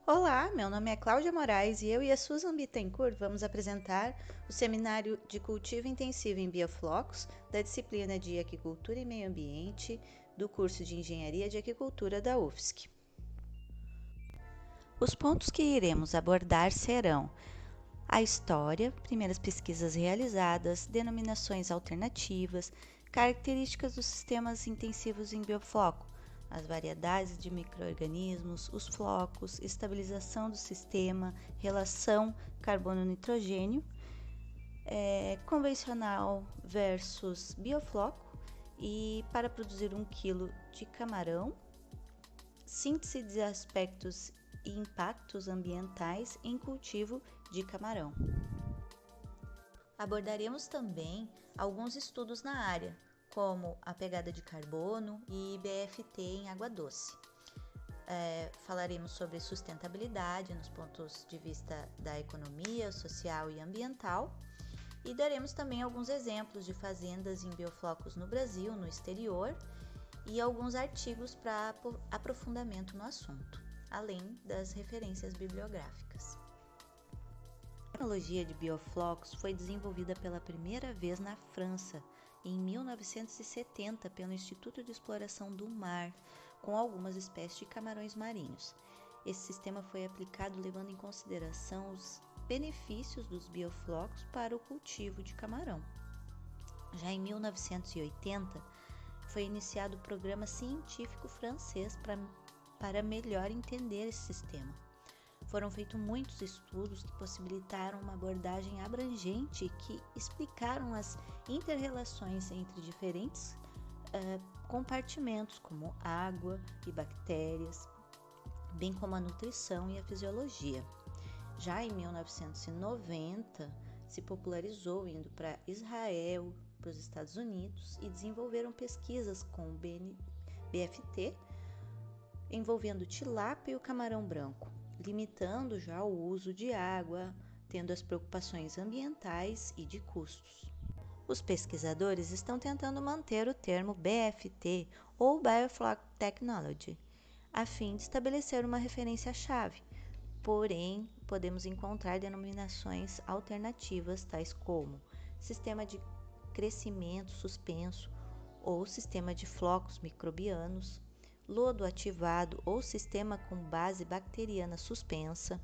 Olá, meu nome é Cláudia Moraes e eu e a Susan Bittencourt vamos apresentar o Seminário de Cultivo Intensivo em Bioflocos da disciplina de Aquicultura e Meio Ambiente do curso de Engenharia de Aquicultura da UFSC. Os pontos que iremos abordar serão a história, primeiras pesquisas realizadas, denominações alternativas, características dos sistemas intensivos em biofloco, as variedades de micro-organismos, os flocos, estabilização do sistema, relação carbono-nitrogênio, convencional versus biofloco, e para produzir 1 kg de camarão, síntese de aspectos e impactos ambientais em cultivo de camarão. Abordaremos também alguns estudos na área, como a pegada de carbono e BFT em água doce. Falaremos sobre sustentabilidade nos pontos de vista da economia, social e ambiental, e daremos também alguns exemplos de fazendas em bioflocos no Brasil, no exterior, e alguns artigos para aprofundamento no assunto, além das referências bibliográficas. A tecnologia de bioflocos foi desenvolvida pela primeira vez na França, em 1970, pelo Instituto de Exploração do Mar, com algumas espécies de camarões marinhos. Esse sistema foi aplicado levando em consideração os benefícios dos bioflocos para o cultivo de camarão. Já em 1980, foi iniciado o programa científico francês para melhor entender esse sistema. Foram feitos muitos estudos que possibilitaram uma abordagem abrangente que explicaram as inter-relações entre diferentes compartimentos, como água e bactérias, bem como a nutrição e a fisiologia. Já em 1990, se popularizou indo para Israel, para os Estados Unidos, e desenvolveram pesquisas com o BFT, envolvendo tilápia e o camarão branco, limitando já o uso de água, tendo as preocupações ambientais e de custos. Os pesquisadores estão tentando manter o termo BFT ou Biofloc Technology, a fim de estabelecer uma referência-chave, porém podemos encontrar denominações alternativas tais como sistema de crescimento suspenso ou sistema de flocos microbianos, lodo ativado ou sistema com base bacteriana suspensa,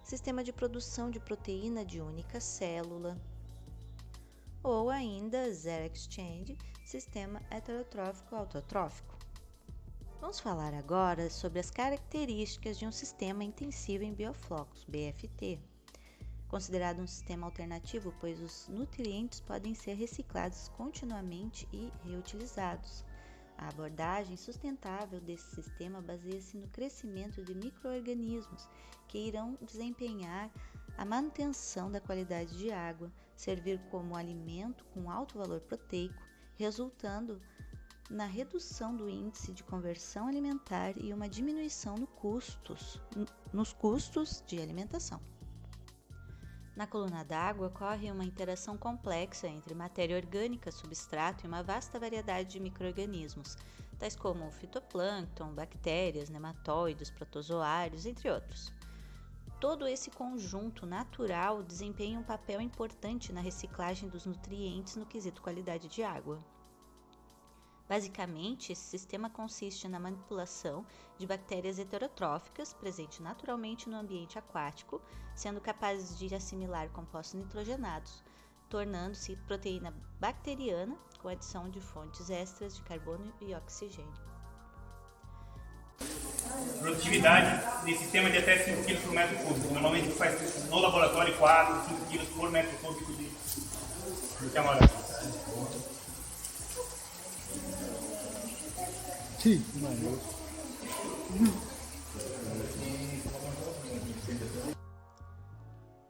sistema de produção de proteína de única célula, ou ainda Zero Exchange, sistema heterotrófico autotrófico. Vamos falar agora sobre as características de um sistema intensivo em bioflocos, BFT. Considerado um sistema alternativo, pois os nutrientes podem ser reciclados continuamente e reutilizados. A abordagem sustentável desse sistema baseia-se no crescimento de micro-organismos que irão desempenhar a manutenção da qualidade de água, servir como alimento com alto valor proteico, resultando na redução do índice de conversão alimentar e uma diminuição nos custos de alimentação. Na coluna d'água ocorre uma interação complexa entre matéria orgânica, substrato e uma vasta variedade de micro-organismos, tais como fitoplâncton, bactérias, nematóides, protozoários, entre outros. Todo esse conjunto natural desempenha um papel importante na reciclagem dos nutrientes no quesito qualidade de água. Basicamente, esse sistema consiste na manipulação de bactérias heterotróficas presentes naturalmente no ambiente aquático, sendo capazes de assimilar compostos nitrogenados, tornando-se proteína bacteriana com adição de fontes extras de carbono e oxigênio. Produtividade de sistema de até 5 kg por metro cúbico. Normalmente faz no laboratório 4, 5 kg por metro cúbico de camarão. Sim, mano.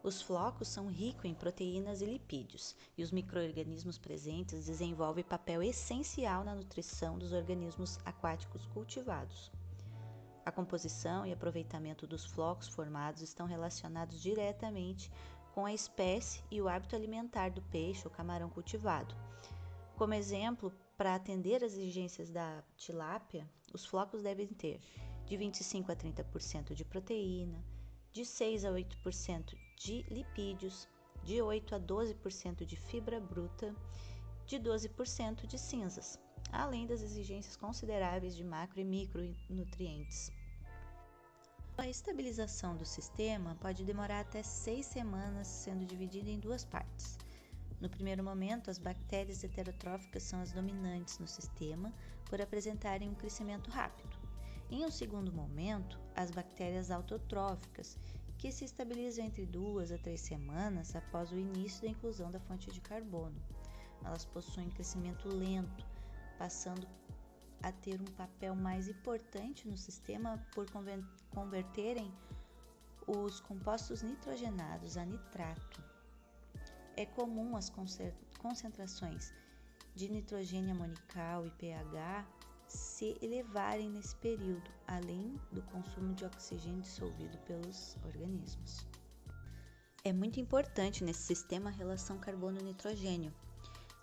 Os flocos são ricos em proteínas e lipídios, e os micro-organismos presentes desenvolvem papel essencial na nutrição dos organismos aquáticos cultivados. A composição e aproveitamento dos flocos formados estão relacionados diretamente com a espécie e o hábito alimentar do peixe ou camarão cultivado. Como exemplo, para atender às exigências da tilápia, os flocos devem ter de 25 a 30% de proteína, de 6 a 8% de lipídios, de 8 a 12% de fibra bruta, de 12% de cinzas, além das exigências consideráveis de macro e micronutrientes. A estabilização do sistema pode demorar até 6 semanas, sendo dividida em duas partes. No primeiro momento, as bactérias heterotróficas são as dominantes no sistema por apresentarem um crescimento rápido. Em um segundo momento, as bactérias autotróficas, que se estabilizam entre 2 a 3 semanas após o início da inclusão da fonte de carbono. Elas possuem crescimento lento, passando a ter um papel mais importante no sistema por converterem os compostos nitrogenados a nitrato. É comum as concentrações de nitrogênio amonical e pH se elevarem nesse período, além do consumo de oxigênio dissolvido pelos organismos. É muito importante nesse sistema a relação carbono-nitrogênio,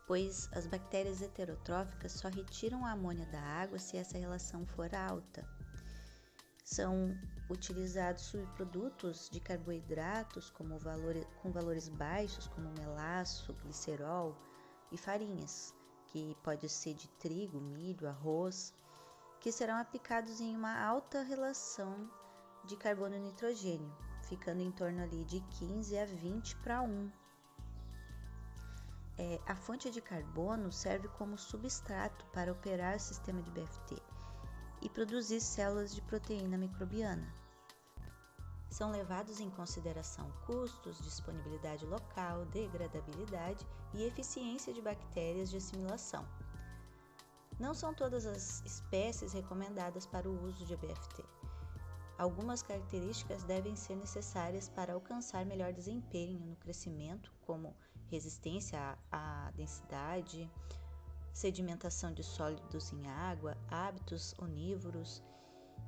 pois as bactérias heterotróficas só retiram a amônia da água se essa relação for alta. São utilizados subprodutos de carboidratos com valores baixos, como melaço, glicerol e farinhas, que pode ser de trigo, milho, arroz, que serão aplicados em uma alta relação de carbono e nitrogênio, ficando em torno ali de 15 a 20 para 1. A fonte de carbono serve como substrato para operar o sistema de BFT e produzir células de proteína microbiana. São levados em consideração custos, disponibilidade local, degradabilidade e eficiência de bactérias de assimilação. Não são todas as espécies recomendadas para o uso de BFT. Algumas características devem ser necessárias para alcançar melhor desempenho no crescimento, como resistência à densidade, sedimentação de sólidos em água, hábitos onívoros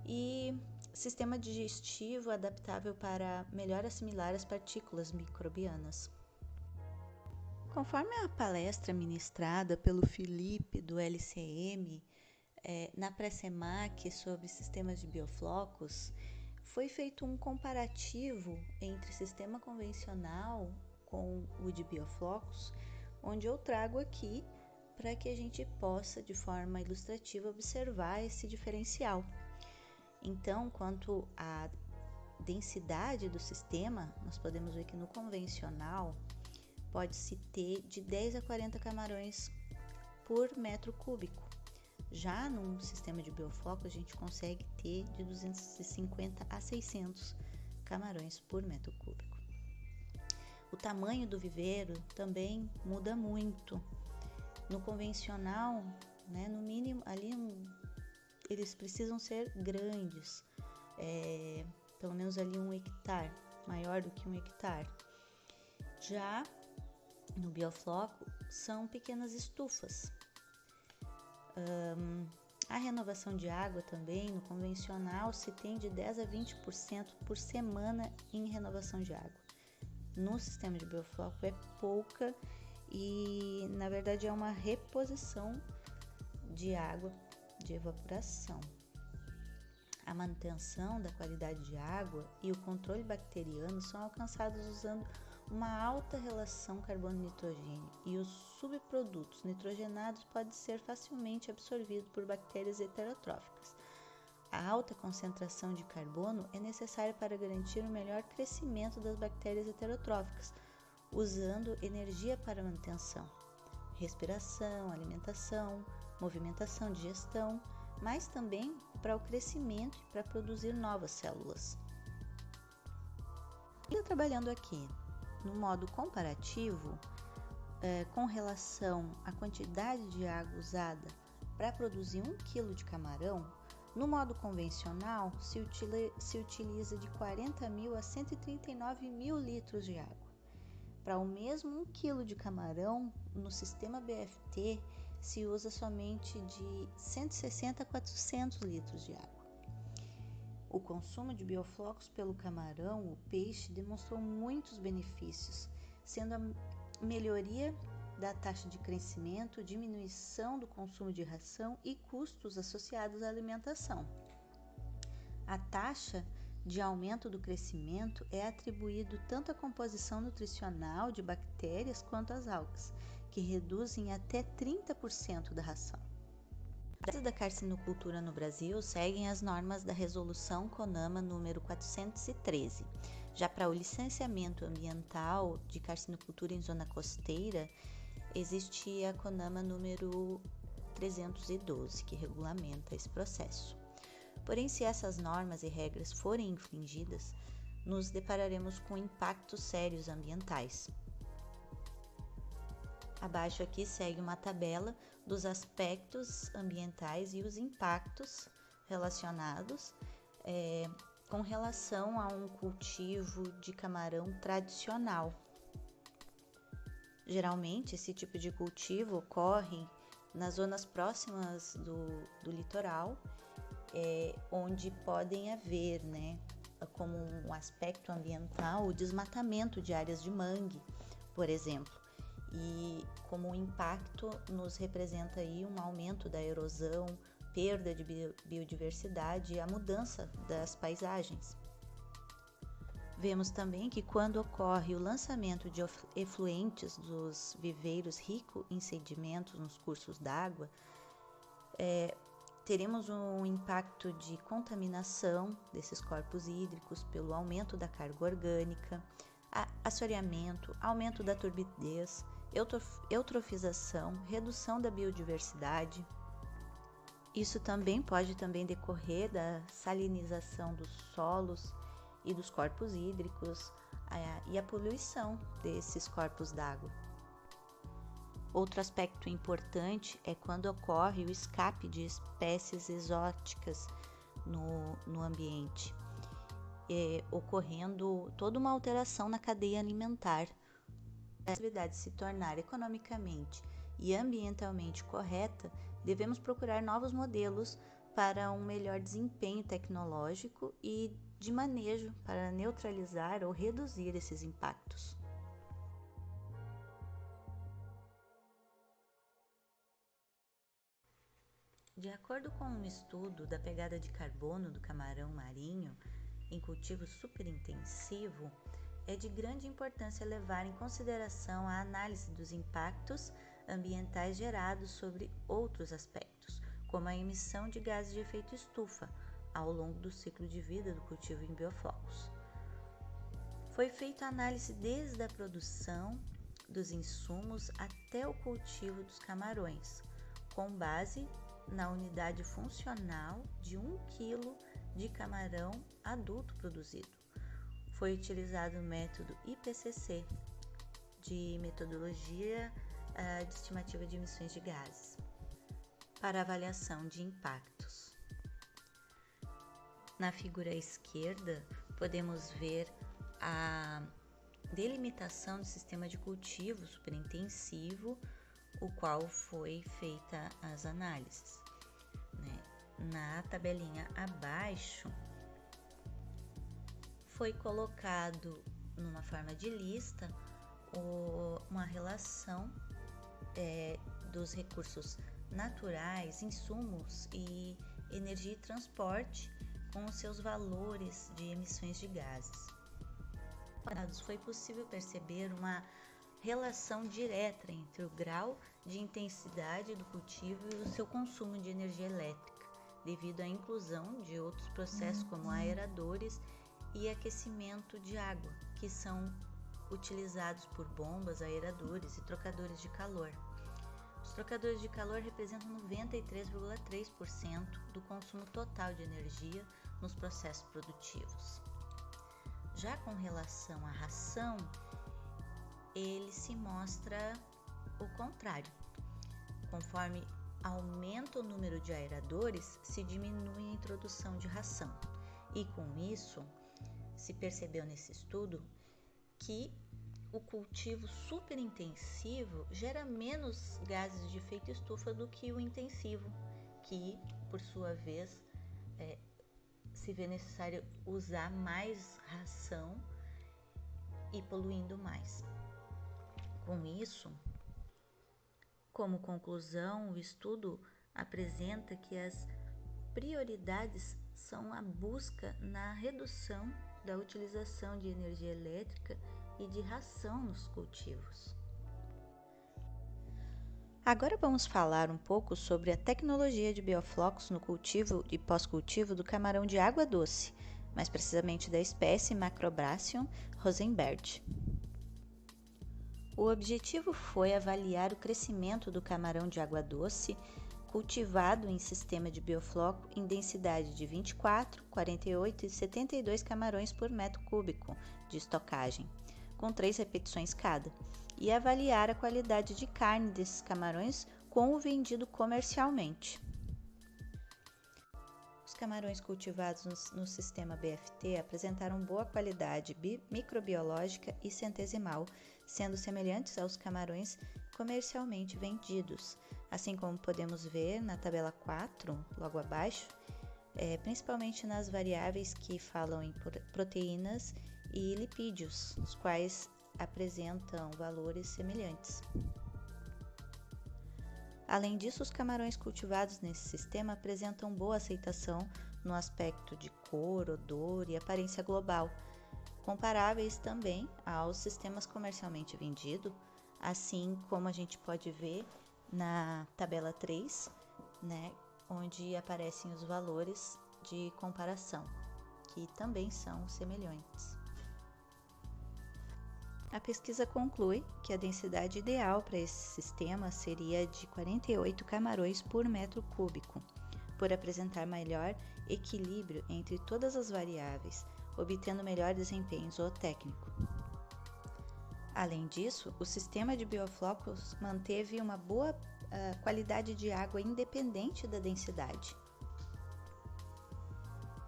e sistema digestivo adaptável para melhor assimilar as partículas microbianas. Conforme a palestra ministrada pelo Felipe do LCM na pré-SEMAC sobre sistemas de bioflocos, foi feito um comparativo entre sistema convencional com o de bioflocos, onde eu trago aqui para que a gente possa, de forma ilustrativa, observar esse diferencial. Então, quanto à densidade do sistema, nós podemos ver que no convencional pode-se ter de 10 a 40 camarões por metro cúbico. Já num sistema de biofloco, a gente consegue ter de 250 a 600 camarões por metro cúbico. O tamanho do viveiro também muda muito. No convencional, no mínimo, ali eles precisam ser grandes, pelo menos ali 1 hectare, maior do que 1 hectare. Já no biofloco, são pequenas estufas. A renovação de água também, no convencional, se tem de 10 a 20% por semana em renovação de água. No sistema de biofloco é pouca e, na verdade, é uma reposição de água de evaporação. A manutenção da qualidade de água e o controle bacteriano são alcançados usando uma alta relação carbono-nitrogênio e os subprodutos nitrogenados podem ser facilmente absorvidos por bactérias heterotróficas. A alta concentração de carbono é necessária para garantir o melhor crescimento das bactérias heterotróficas, usando energia para manutenção, respiração, alimentação, movimentação, digestão, mas também para o crescimento e para produzir novas células. Ainda trabalhando aqui no modo comparativo, com relação à quantidade de água usada para produzir 1 kg de camarão, no modo convencional se utiliza de 40.000 a 139.000 litros de água. Para o mesmo 1 kg de camarão, no sistema BFT se usa somente de 160 a 400 litros de água. O consumo de bioflocos pelo camarão, o peixe, demonstrou muitos benefícios, sendo a melhoria da taxa de crescimento, diminuição do consumo de ração e custos associados à alimentação. A taxa de aumento do crescimento é atribuído tanto à composição nutricional de bactérias quanto às algas, que reduzem até 30% da ração. As práticas da carcinocultura no Brasil seguem as normas da Resolução CONAMA número 413. Já para o licenciamento ambiental de carcinocultura em zona costeira, existe a CONAMA número 312, que regulamenta esse processo. Porém, se essas normas e regras forem infringidas, nos depararemos com impactos sérios ambientais. Abaixo aqui segue uma tabela dos aspectos ambientais e os impactos relacionados com relação a um cultivo de camarão tradicional. Geralmente, esse tipo de cultivo ocorre nas zonas próximas do litoral, onde podem haver, como um aspecto ambiental, o desmatamento de áreas de mangue, por exemplo. E como um impacto nos representa aí um aumento da erosão, perda de biodiversidade e a mudança das paisagens. Vemos também que quando ocorre o lançamento de efluentes dos viveiros ricos em sedimentos nos cursos d'água, teremos um impacto de contaminação desses corpos hídricos pelo aumento da carga orgânica, assoreamento, aumento da turbidez, eutrofização, redução da biodiversidade. Isso também pode decorrer da salinização dos solos e dos corpos hídricos e a poluição desses corpos d'água. Outro aspecto importante é quando ocorre o escape de espécies exóticas no ambiente, ocorrendo toda uma alteração na cadeia alimentar. Para a atividade se tornar economicamente e ambientalmente correta, devemos procurar novos modelos para um melhor desempenho tecnológico e de manejo para neutralizar ou reduzir esses impactos. De acordo com um estudo da pegada de carbono do camarão marinho em cultivo superintensivo, é de grande importância levar em consideração a análise dos impactos ambientais gerados sobre outros aspectos, como a emissão de gases de efeito estufa ao longo do ciclo de vida do cultivo em bioflocos. Foi feita a análise desde a produção dos insumos até o cultivo dos camarões, com base na unidade funcional de 1 kg de camarão adulto produzido. Foi utilizado o método IPCC, de metodologia de estimativa de emissões de gases, para avaliação de impactos. Na figura à esquerda, podemos ver a delimitação do sistema de cultivo superintensivo, o qual foi feita as análises. Na tabelinha abaixo, foi colocado numa forma de lista uma relação dos recursos naturais, insumos e energia e transporte com os seus valores de emissões de gases. Foi possível perceber uma relação direta entre o grau de intensidade do cultivo e o seu consumo de energia elétrica, devido à inclusão de outros processos como aeradores e aquecimento de água, que são utilizados por bombas, aeradores e trocadores de calor. Os trocadores de calor representam 93,3% do consumo total de energia nos processos produtivos. Já com relação à ração, ele se mostra o contrário. Conforme aumenta o número de aeradores, se diminui a introdução de ração. E com isso, se percebeu nesse estudo que o cultivo superintensivo gera menos gases de efeito estufa do que o intensivo, que, por sua vez, se vê necessário usar mais ração e poluindo mais. Com isso, como conclusão, o estudo apresenta que as prioridades são a busca na redução da utilização de energia elétrica e de ração nos cultivos. Agora vamos falar um pouco sobre a tecnologia de bioflocos no cultivo e pós-cultivo do camarão de água doce, mais precisamente da espécie Macrobrachium rosenberg. O objetivo foi avaliar o crescimento do camarão de água doce cultivado em sistema de biofloco em densidade de 24, 48 e 72 camarões por metro cúbico de estocagem, com 3 repetições cada, e avaliar a qualidade de carne desses camarões com o vendido comercialmente. Os camarões cultivados no sistema BFT apresentaram boa qualidade microbiológica e centesimal, sendo semelhantes aos camarões comercialmente vendidos, assim como podemos ver na tabela 4, logo abaixo, principalmente nas variáveis que falam em proteínas e lipídios, os quais apresentam valores semelhantes. Além disso, os camarões cultivados nesse sistema apresentam boa aceitação no aspecto de cor, odor e aparência global, comparáveis também aos sistemas comercialmente vendidos, assim como a gente pode ver na tabela 3, onde aparecem os valores de comparação, que também são semelhantes. A pesquisa conclui que a densidade ideal para esse sistema seria de 48 camarões por metro cúbico, por apresentar melhor equilíbrio entre todas as variáveis, obtendo melhor desempenho zootécnico. Além disso, o sistema de bioflocos manteve uma boa qualidade de água independente da densidade.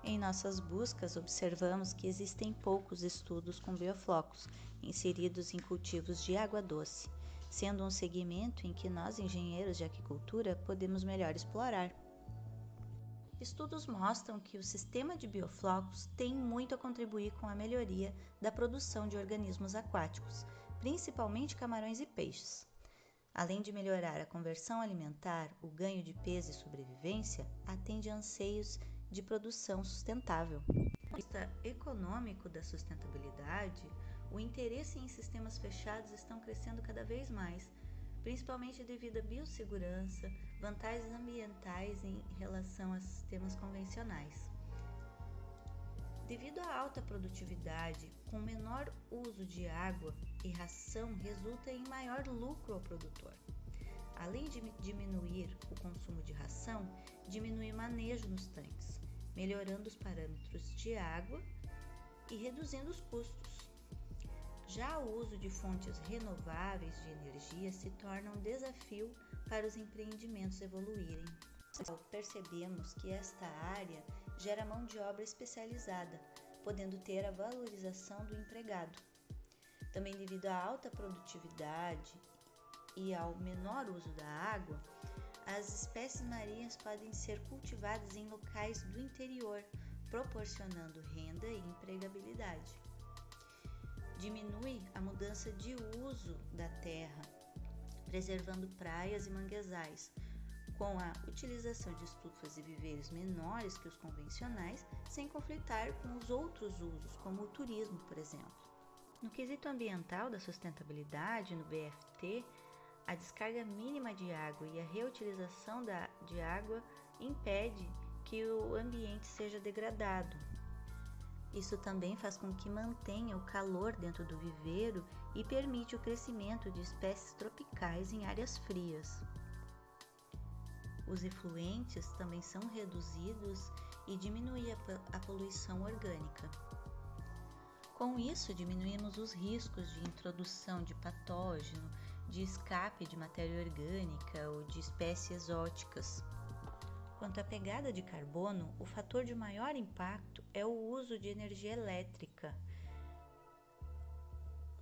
Em nossas buscas, observamos que existem poucos estudos com bioflocos inseridos em cultivos de água doce, sendo um segmento em que nós, engenheiros de aquicultura, podemos melhor explorar. Estudos mostram que o sistema de bioflocos tem muito a contribuir com a melhoria da produção de organismos aquáticos, principalmente camarões e peixes. Além de melhorar a conversão alimentar, o ganho de peso e sobrevivência atende a anseios de produção sustentável. Do ponto de vista econômico da sustentabilidade, o interesse em sistemas fechados estão crescendo cada vez mais, principalmente devido à biossegurança, vantagens ambientais em relação a sistemas convencionais. Devido à alta produtividade, com menor uso de água e ração, resulta em maior lucro ao produtor. Além de diminuir o consumo de ração, diminui o manejo nos tanques, melhorando os parâmetros de água e reduzindo os custos. Já o uso de fontes renováveis de energia se torna um desafio para os empreendimentos evoluírem. Percebemos que esta área gera mão de obra especializada, podendo ter a valorização do empregado. Também devido à alta produtividade e ao menor uso da água, as espécies marinhas podem ser cultivadas em locais do interior, proporcionando renda e empregabilidade. Diminui a mudança de uso da terra, preservando praias e manguezais, com a utilização de estufas e viveiros menores que os convencionais, sem conflitar com os outros usos, como o turismo, por exemplo. No quesito ambiental da sustentabilidade, no BFT, a descarga mínima de água e a reutilização de água impede que o ambiente seja degradado. Isso também faz com que mantenha o calor dentro do viveiro e permite o crescimento de espécies tropicais em áreas frias. Os efluentes também são reduzidos e diminui a poluição orgânica. Com isso, diminuímos os riscos de introdução de patógeno, de escape de matéria orgânica ou de espécies exóticas. Quanto à pegada de carbono, o fator de maior impacto é o uso de energia elétrica,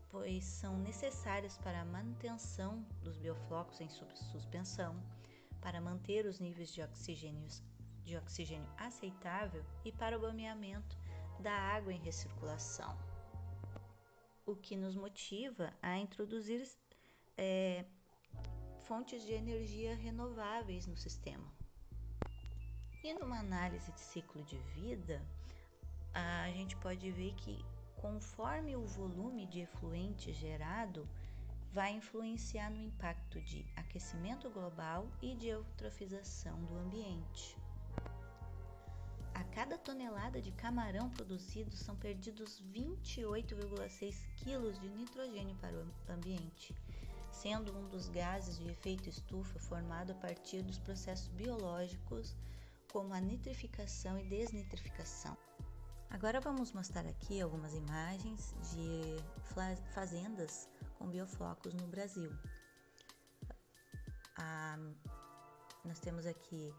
pois são necessários para a manutenção dos bioflocos em suspensão, para manter os níveis de oxigênio aceitável e para o bombeamento da água em recirculação, o que nos motiva a introduzir fontes de energia renováveis no sistema. E numa análise de ciclo de vida, a gente pode ver que conforme o volume de efluente gerado, vai influenciar no impacto de aquecimento global e de eutrofização do ambiente. A cada tonelada de camarão produzido são perdidos 28,6 kg de nitrogênio para o ambiente, sendo um dos gases de efeito estufa formado a partir dos processos biológicos como a nitrificação e desnitrificação. Agora vamos mostrar aqui algumas imagens de fazendas com bioflocos no Brasil. Nós temos aqui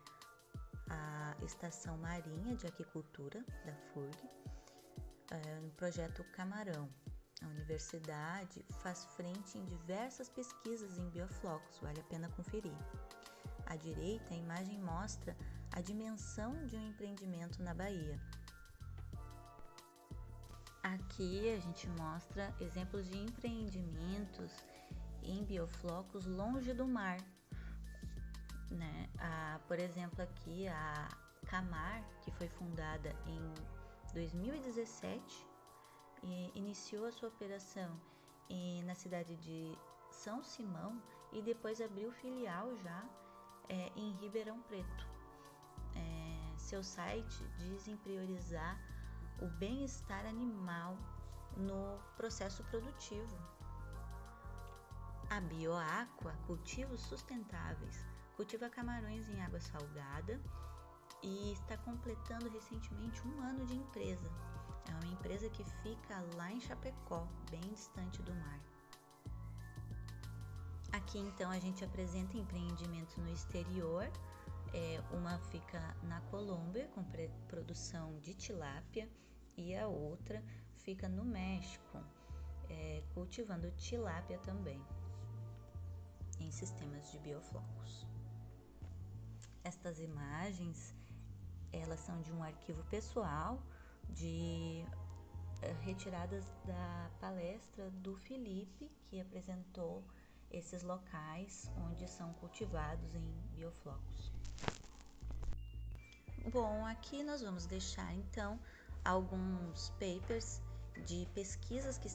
a Estação Marinha de Aquicultura da FURG, no projeto Camarão. A universidade faz frente em diversas pesquisas em bioflocos, vale a pena conferir. À direita, a imagem mostra a dimensão de um empreendimento na Bahia. Aqui a gente mostra exemplos de empreendimentos em bioflocos longe do mar, né? Por exemplo, aqui a Camar, que foi fundada em 2017 e iniciou a sua operação na cidade de São Simão e depois abriu filial já em Ribeirão Preto. Seu site diz em priorizar o bem-estar animal no processo produtivo. A Bioaqua, cultivos sustentáveis, cultiva camarões em água salgada e está completando recentemente 1 ano de empresa. É uma empresa que fica lá em Chapecó, bem distante do mar. Aqui então a gente apresenta empreendimentos no exterior. Uma fica na Colômbia com produção de tilápia e a outra fica no México, cultivando tilápia também em sistemas de bioflocos. Estas imagens, elas são de um arquivo pessoal retiradas da palestra do Felipe, que apresentou esses locais onde são cultivados em bioflocos. Bom, aqui nós vamos deixar então alguns papers de pesquisas que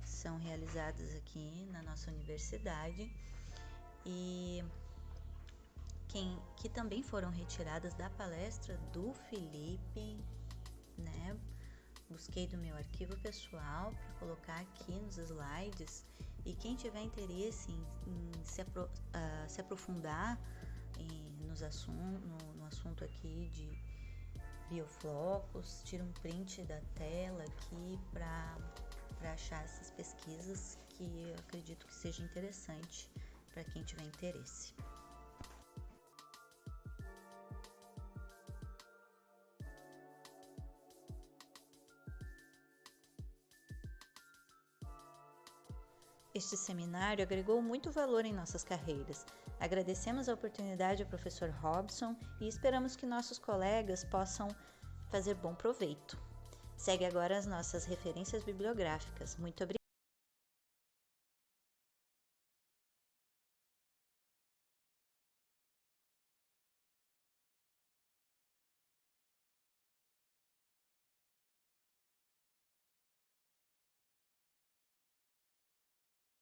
são realizadas aqui na nossa universidade e que também foram retiradas da palestra do Felipe, né? Busquei do meu arquivo pessoal para colocar aqui nos slides, e quem tiver interesse em se aprofundar no assunto aqui de bioflocos, tira um print da tela aqui para achar essas pesquisas, que eu acredito que seja interessante para quem tiver interesse. Este seminário agregou muito valor em nossas carreiras. Agradecemos a oportunidade ao professor Robson e esperamos que nossos colegas possam fazer bom proveito. Segue agora as nossas referências bibliográficas. Muito obrigada.